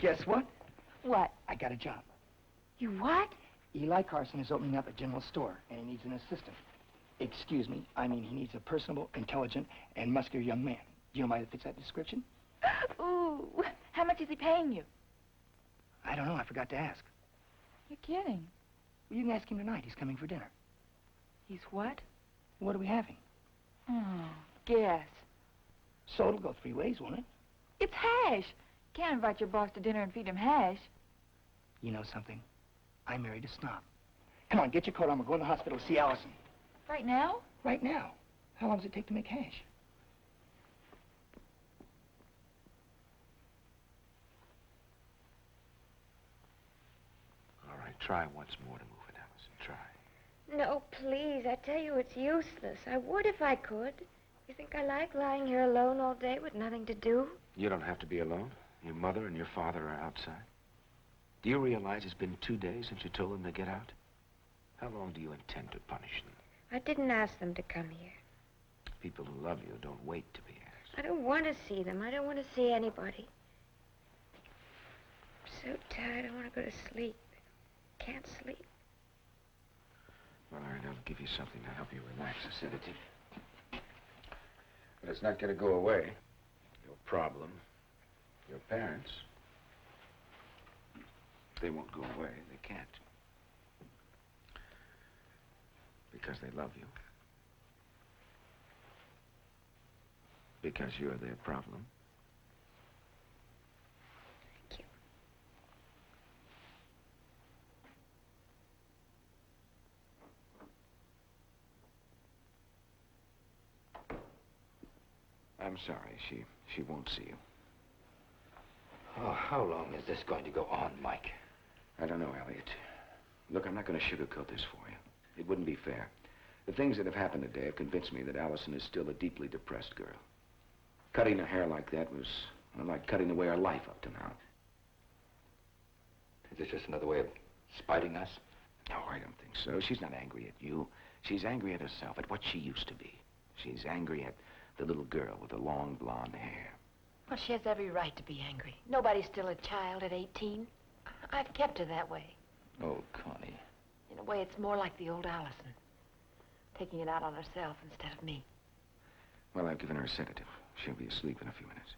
Guess what? What? I got a job. You what? Eli Carson is opening up a general store, and he needs an assistant. Excuse me, I mean he needs a personable, intelligent, and muscular young man. Do you know anybody that fits that description? Ooh, how much is he paying you? I don't know, I forgot to ask. You're kidding. Well, you can ask him tonight. He's coming for dinner. He's what? What are we having? Guess. So it'll go 3 ways, won't it? It's hash. Can't invite your boss to dinner and feed him hash. You know something? I married a snob. Come on, get your coat on. We're going to the hospital to see Allison. Right now? Right now. How long does it take to make hash? All right, try once more to move it, Allison. Try. No, please. I tell you, it's useless. I would if I could. You think I like lying here alone all day with nothing to do? You don't have to be alone. Your mother and your father are outside. Do you realize it's been 2 days since you told them to get out? How long do you intend to punish them? I didn't ask them to come here. People who love you don't wait to be asked. I don't want to see them. I don't want to see anybody. I'm so tired. I want to go to sleep. Can't sleep. Well, all right, I'll give you something to help you relax, a sedative. But it's not going to go away. Your problem, your parents, they won't go away. They can't. Because they love you. Because you're their problem. Thank you. I'm sorry, she won't see you. Oh, how long is this going to go on, Mike? I don't know, Elliot. Look, I'm not going to sugarcoat this for you. It wouldn't be fair. The things that have happened today have convinced me that Allison is still a deeply depressed girl. Cutting her hair like that was like cutting away her life up to now. Is this just another way of spiting us? No, I don't think so. She's not angry at you. She's angry at herself, at what she used to be. She's angry at the little girl with the long blonde hair. Well, she has every right to be angry. Nobody's still a child at 18. I've kept her that way. Oh, Connie. In a way, it's more like the old Allison. Taking it out on herself instead of me. Well, I've given her a sedative. She'll be asleep in a few minutes.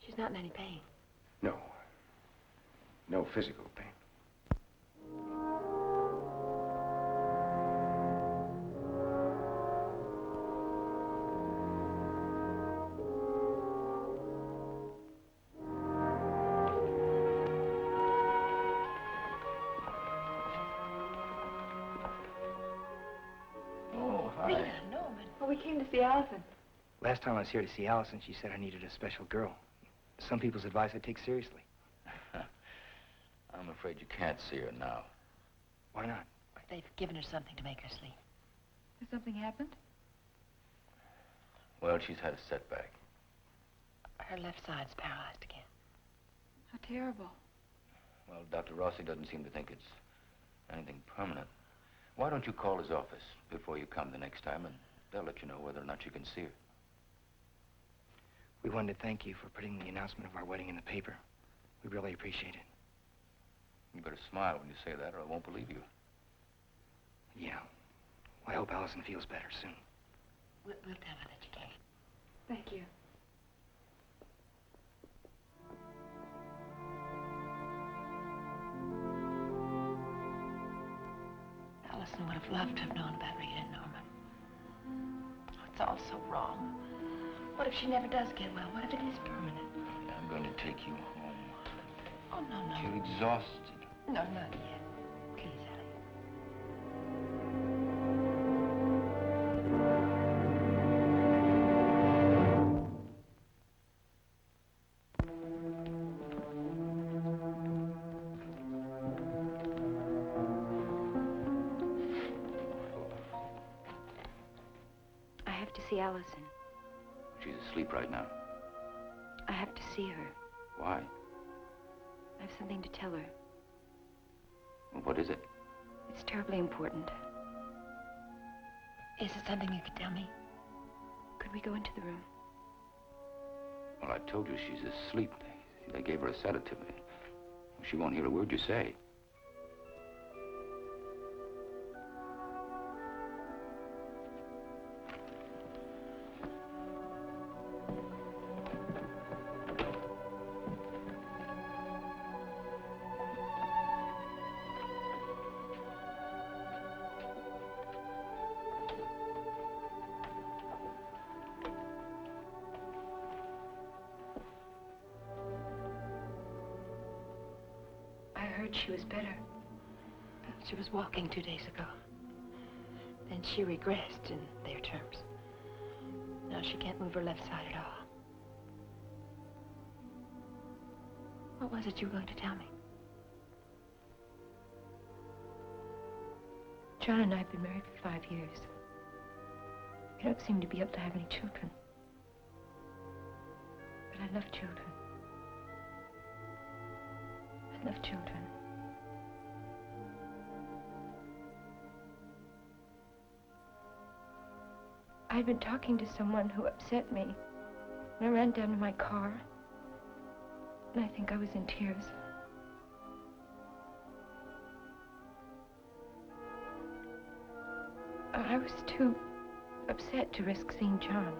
She's not in any pain. No. No physical pain. Well, we came to see Allison. Last time I was here to see Allison, she said I needed a special girl. Some people's advice I take seriously. I'm afraid you can't see her now. Why not? They've given her something to make her sleep. Has something happened? Well, she's had a setback. Her left side's paralyzed again. How terrible. Well, Dr. Rossi doesn't seem to think it's anything permanent. Why don't you call his office before you come the next time, and they'll let you know whether or not you can see her. We wanted to thank you for putting the announcement of our wedding in the paper. We really appreciate it. You better smile when you say that, or I won't believe you. Yeah. Well, I hope Allison feels better soon. We'll tell her that you came. Thank you. Allison would have loved to have known about Rita and Norman. It's all so wrong. What if she never does get well? What if it is permanent? I'm going to take you home. Oh, no. You're exhausted. No, not yet. Please, Elliot. I have to see Allison. She's asleep right now. I have to see her. Why? I have something to tell her. Well, what is it? It's terribly important. Is it something you could tell me? Could we go into the room? Well, I told you she's asleep. They gave her a sedative. She won't hear a word you say. She was better. She was walking 2 days ago. Then she regressed in their terms. Now she can't move her left side at all. What was it you were going to tell me? John and I have been married for 5 years. We don't seem to be able to have any children. But I love children. I love children. I'd been talking to someone who upset me, and I ran down to my car, and I think I was in tears. I was too upset to risk seeing John.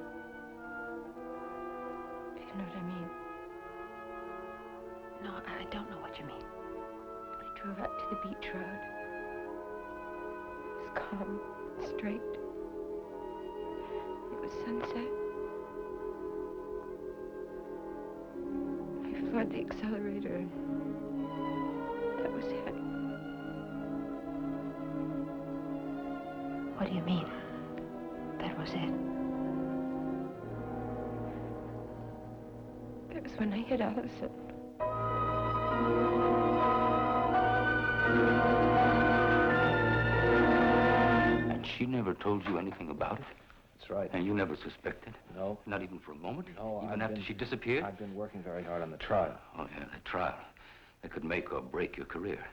If you know what I mean. No, I don't know what you mean. I drove out to the beach road. It was calm, straight. It was sunset. I floored the accelerator, and that was it. What do you mean? That was it? It was when I hit Allison. And she never told you anything about it? That's right. And you never suspected? No. Not even for a moment? No, even after she disappeared? I've been working very hard on the trial. Oh, yeah, the trial. That could make or break your career.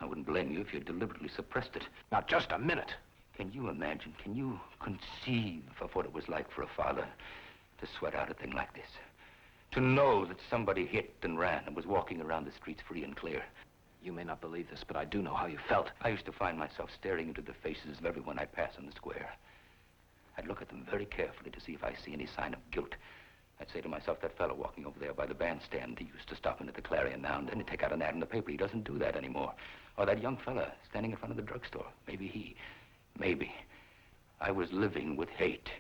I wouldn't blame you if you deliberately suppressed it. Now, just a minute. Can you imagine, can you conceive of what it was like for a father to sweat out a thing like this? To know that somebody hit and ran and was walking around the streets free and clear. You may not believe this, but I do know how you felt. I used to find myself staring into the faces of everyone I pass on the square. I'd look at them very carefully to see if I see any sign of guilt. I'd say to myself, that fellow walking over there by the bandstand, he used to stop in at the Clarion now and then to take out an ad in the paper. He doesn't do that anymore. Or that young fella standing in front of the drugstore. Maybe he. Maybe. I was living with hate.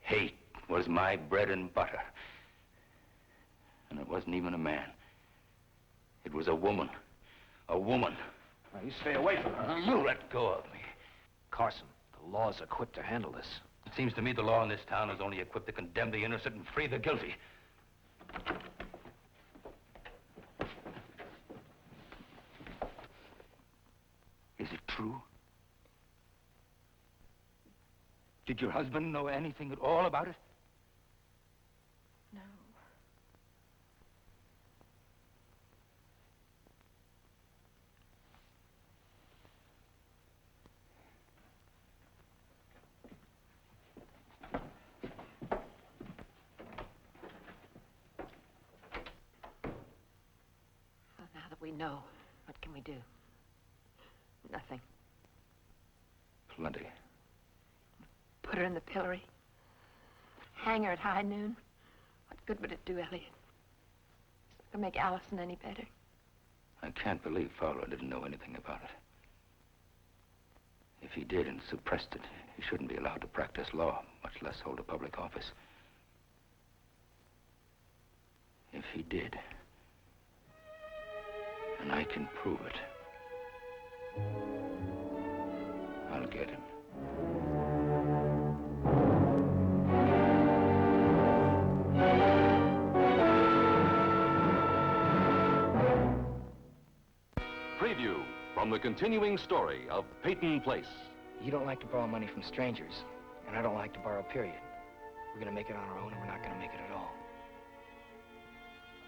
Hate was my bread and butter. And it wasn't even a man. It was a woman. A woman. Now, you stay away from her. You let go of me. Carson, the law's equipped to handle this. It seems to me the law in this town is only equipped to condemn the innocent and free the guilty. Is it true? Did your husband know anything at all about it? No. Well, now that we know, what can we do? Nothing. Plenty. Put her in the pillory. Hang her at high noon. What good would it do, Elliot? It's not gonna make Allison any better. I can't believe Fowler didn't know anything about it. If he did and suppressed it, he shouldn't be allowed to practice law, much less hold a public office. If he did, and I can prove it, I'll get him. Preview from the continuing story of Peyton Place. You don't like to borrow money from strangers, and I don't like to borrow, period. We're gonna make it on our own, and we're not gonna make it at all.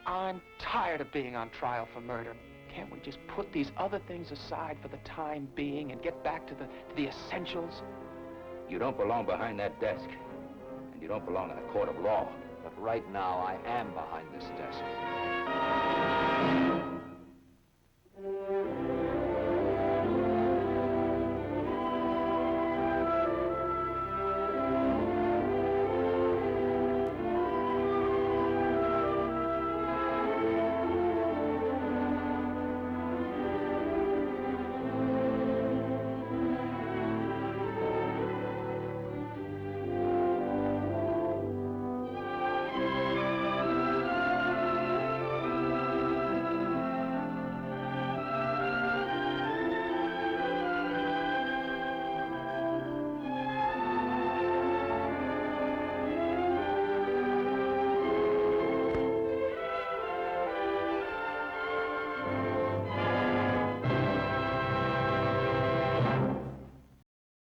I'm tired of being on trial for murder. Can't we just put these other things aside for the time being and get back to the essentials? You don't belong behind that desk, and you don't belong in a court of law. But right now, I am behind this desk.